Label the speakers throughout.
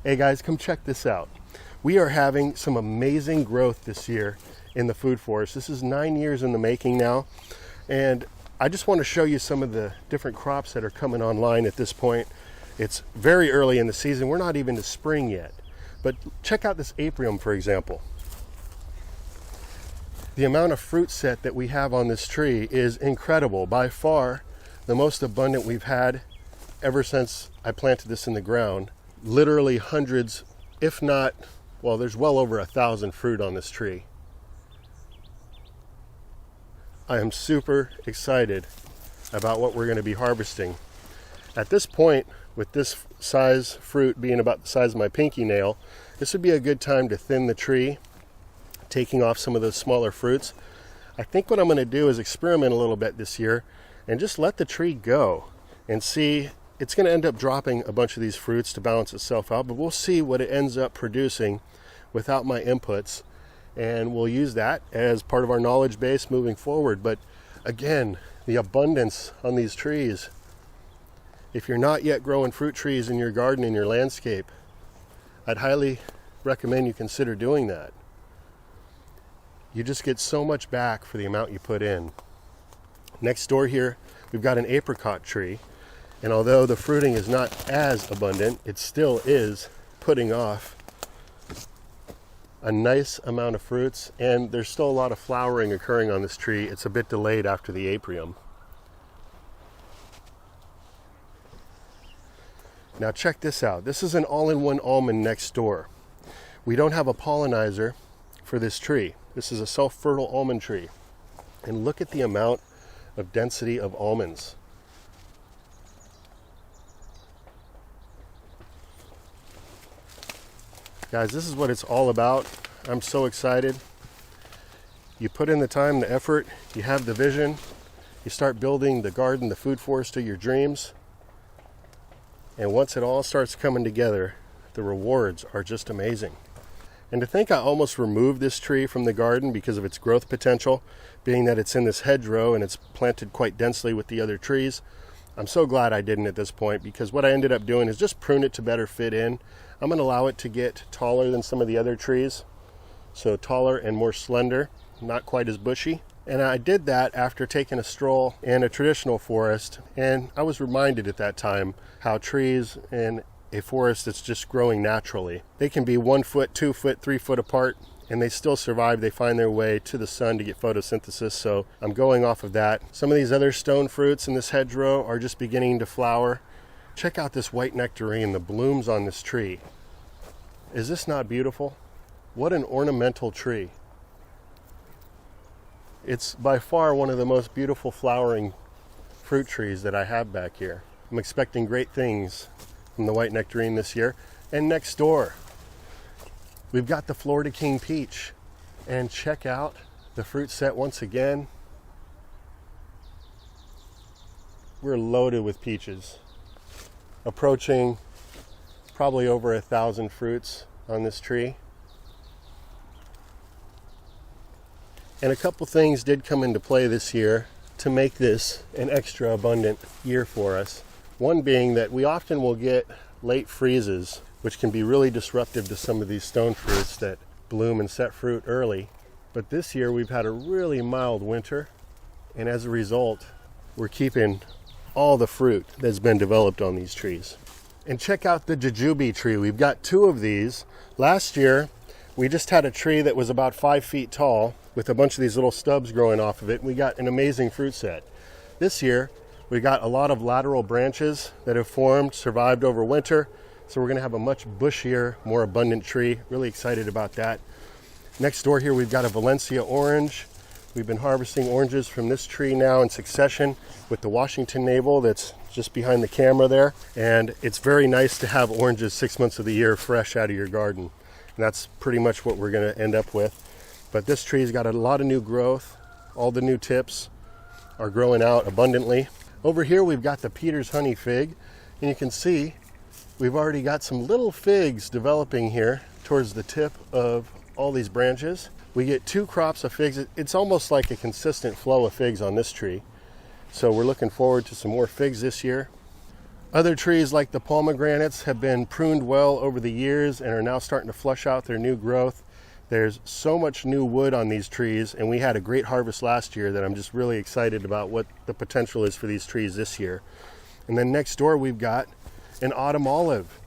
Speaker 1: Hey guys, come check this out. We are having some amazing growth this year in the food forest. This is 9 years in the making now, and I just want to show you some of the different crops that are coming online at this point. It's very early in the season. We're not even to spring yet, but check out this apium, for example. The amount of fruit set that we have on this tree is incredible. By far the most abundant we've had ever since I planted this in the ground. Literally hundreds, if not, well, there's well over 1,000 fruit on this tree. I am super excited about what we're going to be harvesting. At this point, with this size fruit being about the size of my pinky nail, this would be a good time to thin the tree, taking off some of those smaller fruits. I think what I'm going to do is experiment a little bit this year and just let the tree go and see. It's going to end up dropping a bunch of these fruits to balance itself out, but we'll see what it ends up producing without my inputs, and we'll use that as part of our knowledge base moving forward. But again, the abundance on these trees. If you're not yet growing fruit trees in your garden, in your landscape, I'd highly recommend you consider doing that. You just get so much back for the amount you put in. Next door here, we've got an apricot tree, and although the fruiting is not as abundant, it still is putting off a nice amount of fruits, and there's still a lot of flowering occurring on this tree. It's a bit delayed after the apium. Now check this out. This is an all-in-one almond next door. We don't have a pollinizer for this tree. This is a self-fertile almond tree. And look at the amount of density of almonds. Guys, this is what it's all about. I'm so excited. You put in the time, the effort, you have the vision, you start building the garden, the food forest of your dreams. And once it all starts coming together, the rewards are just amazing. And to think I almost removed this tree from the garden because of its growth potential, being that it's in this hedgerow and it's planted quite densely with the other trees. I'm so glad I didn't at this point, because what I ended up doing is just prune it to better fit in. I'm going to allow it to get taller than some of the other trees, so taller and more slender, not quite as bushy. And I did that after taking a stroll in a traditional forest, and I was reminded at that time how trees in a forest that's just growing naturally, they can be 1 foot, 2 foot, 3 foot apart, and they still survive. They find their way to the sun to get photosynthesis, so I'm going off of that. Some of these other stone fruits in this hedgerow are just beginning to flower. Check out this white nectarine, the blooms on this tree. Is this not beautiful? What an ornamental tree. It's by far one of the most beautiful flowering fruit trees that I have back here. I'm expecting great things from the white nectarine this year. And next door, we've got the Florida King peach. And check out the fruit set once again. We're loaded with peaches. Approaching probably over 1,000 fruits on this tree. And a couple things did come into play this year to make this an extra abundant year for us. One being that we often will get late freezes, which can be really disruptive to some of these stone fruits that bloom and set fruit early. But this year we've had a really mild winter, and as a result, we're keeping all the fruit that's been developed on these trees. And check out the jujube tree. We've got 2 of these. Last year, we just had a tree that was about 5 feet tall with a bunch of these little stubs growing off of it. We got an amazing fruit set. This year, we got a lot of lateral branches that have formed, survived over winter. So we're gonna have a much bushier, more abundant tree. Really excited about that. Next door here, we've got a Valencia orange. We've been harvesting oranges from this tree now in succession with the Washington navel that's just behind the camera there. And it's very nice to have oranges 6 months of the year fresh out of your garden. And that's pretty much what we're gonna end up with. But this tree's got a lot of new growth. All the new tips are growing out abundantly. Over here, we've got the Peter's honey fig. And you can see we've already got some little figs developing here towards the tip of all these branches. We get 2 crops of figs. It's almost like a consistent flow of figs on this tree. So we're looking forward to some more figs this year. Other trees like the pomegranates have been pruned well over the years and are now starting to flush out their new growth. There's so much new wood on these trees, and we had a great harvest last year that I'm just really excited about what the potential is for these trees this year. And then next door we've got an autumn olive.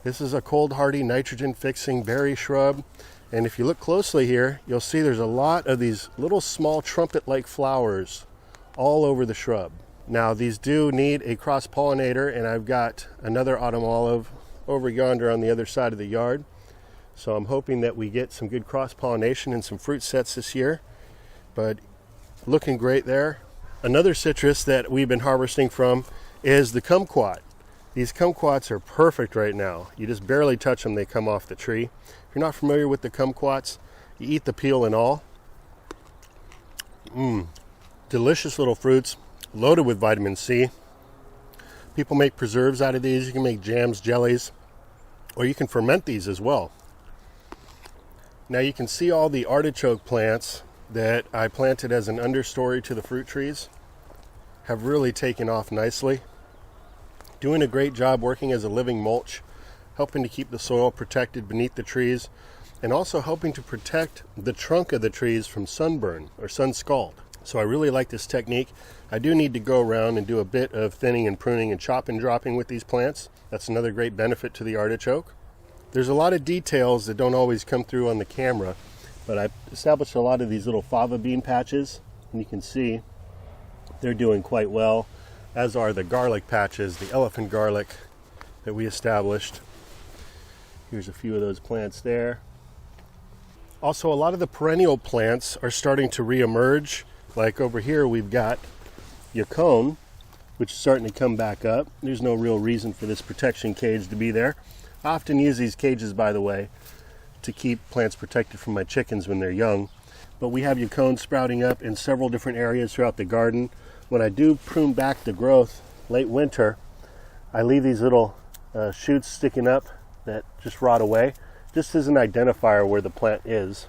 Speaker 1: This is a cold hardy nitrogen fixing berry shrub, and if you look closely here you'll see there's a lot of these little small trumpet like flowers all over the shrub. Now these do need a cross pollinator, and I've got another autumn olive over yonder on the other side of the yard. So I'm hoping that we get some good cross-pollination and some fruit sets this year, but looking great there. Another citrus that we've been harvesting from is the kumquat. These kumquats are perfect right now. You just barely touch them, they come off the tree. If you're not familiar with the kumquats, you eat the peel and all. Delicious little fruits, loaded with vitamin C. People make preserves out of these. You can make jams, jellies, or you can ferment these as well. Now you can see all the artichoke plants that I planted as an understory to the fruit trees have really taken off nicely. Doing a great job working as a living mulch, helping to keep the soil protected beneath the trees, and also helping to protect the trunk of the trees from sunburn or sun scald. So I really like this technique. I do need to go around and do a bit of thinning and pruning and chop and dropping with these plants. That's another great benefit to the artichoke. There's a lot of details that don't always come through on the camera, but I've established a lot of these little fava bean patches, and you can see they're doing quite well, as are the garlic patches, the elephant garlic that we established. Here's a few of those plants there. Also, a lot of the perennial plants are starting to re-emerge. Like over here we've got yacon, which is starting to come back up. There's no real reason for this protection cage to be there. I often use these cages, by the way, to keep plants protected from my chickens when they're young. But we have yacon sprouting up in several different areas throughout the garden. When I do prune back the growth late winter, I leave these little shoots sticking up that just rot away, just as an identifier where the plant is.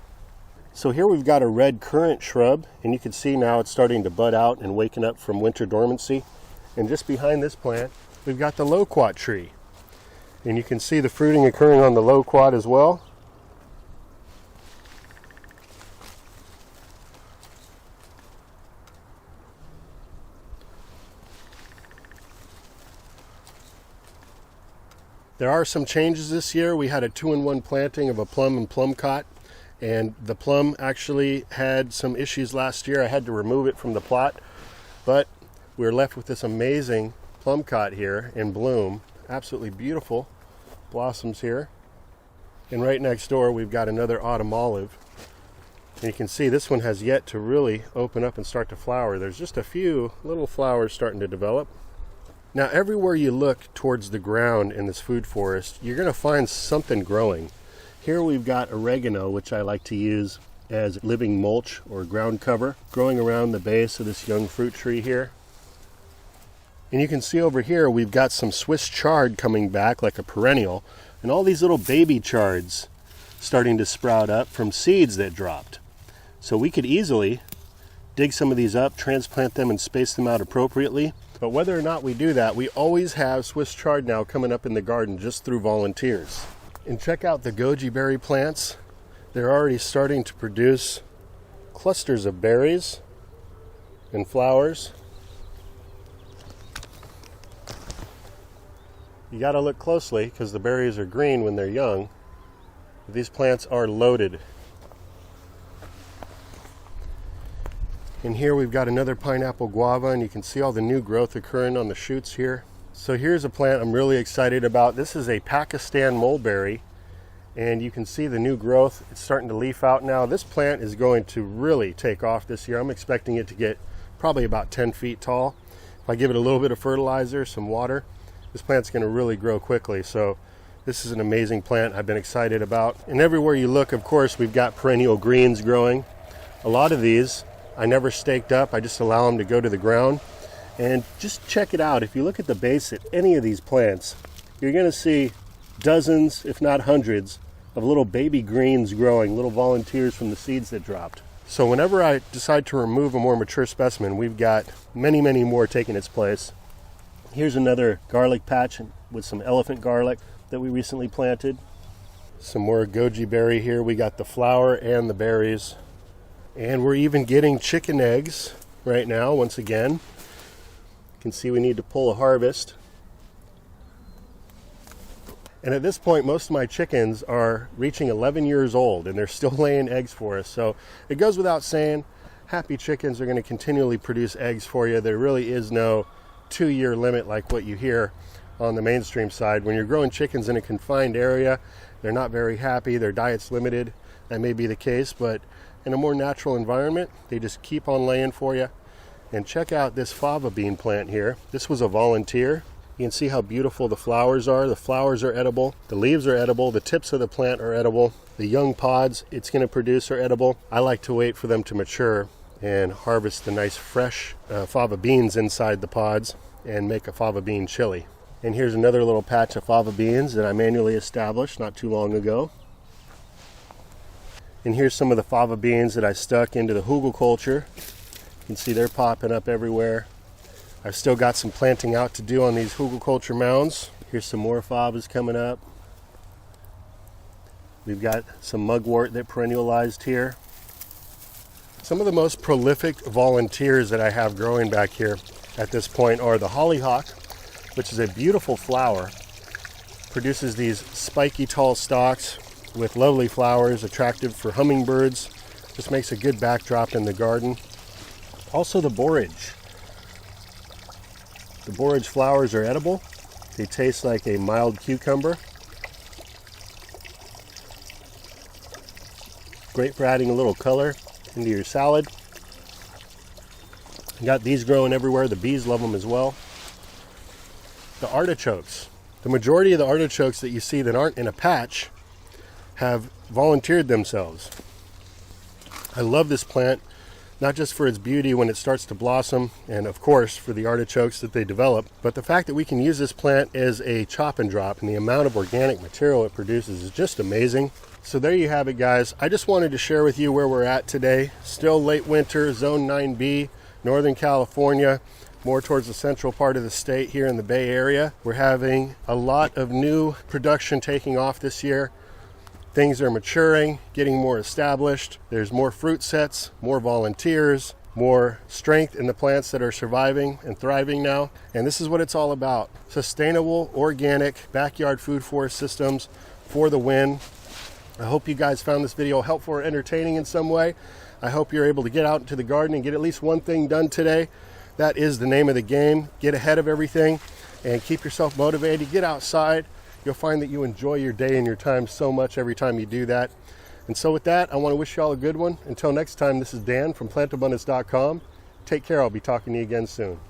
Speaker 1: So here we've got a red currant shrub, and you can see now it's starting to bud out and waking up from winter dormancy. And just behind this plant, we've got the loquat tree. And you can see the fruiting occurring on the loquat as well. There are some changes this year. We had a 2-in-1 planting of a plum and plum cot, and the plum actually had some issues last year. I had to remove it from the plot, but we're left with this amazing plum cot here in bloom. Absolutely beautiful blossoms here. And right next door we've got another autumn olive, and you can see this one has yet to really open up and start to flower. There's just a few little flowers starting to develop. Now everywhere you look towards the ground in this food forest, you're going to find something growing. Here we've got oregano, which I like to use as living mulch or ground cover, growing around the base of this young fruit tree here. And you can see over here we've got some Swiss chard coming back like a perennial, and all these little baby chards starting to sprout up from seeds that dropped. So we could easily dig some of these up, transplant them, and space them out appropriately. But whether or not we do that, we always have Swiss chard now coming up in the garden just through volunteers. And check out the goji berry plants. They're already starting to produce clusters of berries and flowers. You got to look closely because the berries are green when they're young. These plants are loaded. And here we've got another pineapple guava, and you can see all the new growth occurring on the shoots here. So here's a plant I'm really excited about. This is a Pakistan mulberry, and you can see the new growth. It's starting to leaf out now. This plant is going to really take off this year. I'm expecting it to get probably about 10 feet tall. If I give it a little bit of fertilizer, some water, this plant's going to really grow quickly. So this is an amazing plant I've been excited about. And everywhere you look, of course, we've got perennial greens growing. A lot of these I never staked up. I just allow them to go to the ground. And just check it out. If you look at the base of any of these plants, you're going to see dozens, if not hundreds, of little baby greens growing, little volunteers from the seeds that dropped. So whenever I decide to remove a more mature specimen, we've got many, many more taking its place. Here's another garlic patch with some elephant garlic that we recently planted. Some more goji berry here. We got the flower and the berries. And we're even getting chicken eggs right now, once again. You can see we need to pull a harvest. And at this point, most of my chickens are reaching 11 years old and they're still laying eggs for us. So it goes without saying, happy chickens are going to continually produce eggs for you. There really is no 2-year limit like what you hear on the mainstream side. When you're growing chickens in a confined area, they're not very happy, their diet's limited. That may be the case, but in a more natural environment, they just keep on laying for you. And check out this fava bean plant here. This was a volunteer. You can see how beautiful the flowers are. The flowers are edible, the leaves are edible, the tips of the plant are edible, the young pods it's going to produce are edible. I like to wait for them to mature and harvest the nice fresh fava beans inside the pods and make a fava bean chili. And here's another little patch of fava beans that I manually established not too long ago. And here's some of the fava beans that I stuck into the hugelkultur. You can see they're popping up everywhere. I've still got some planting out to do on these hugelkultur mounds. Here's some more favas coming up. We've got some mugwort that perennialized here. Some of the most prolific volunteers that I have growing back here at this point are the hollyhock, which is a beautiful flower. Produces these spiky tall stalks with lovely flowers, attractive for hummingbirds. Just makes a good backdrop in the garden. Also the borage. The borage flowers are edible. They taste like a mild cucumber. Great for adding a little color into your salad. You got these growing everywhere. The bees love them as well. The artichokes. The majority of the artichokes that you see that aren't in a patch have volunteered themselves. I love this plant, not just for its beauty when it starts to blossom, and of course for the artichokes that they develop, but the fact that we can use this plant as a chop and drop, and the amount of organic material it produces is just amazing. So there you have it, guys. I just wanted to share with you where we're at today. Still late winter, Zone 9B, Northern California, more towards the central part of the state here in the Bay Area. We're having a lot of new production taking off this year. Things are maturing, getting more established. There's more fruit sets, more volunteers, more strength in the plants that are surviving and thriving now. And this is what it's all about. Sustainable, organic, backyard food forest systems for the win. I hope you guys found this video helpful or entertaining in some way. I hope you're able to get out into the garden and get at least one thing done today. That is the name of the game. Get ahead of everything and keep yourself motivated. Get outside. You'll find that you enjoy your day and your time so much every time you do that. And so with that, I want to wish you all a good one. Until next time, this is Dan from plantabundance.com. Take care. I'll be talking to you again soon.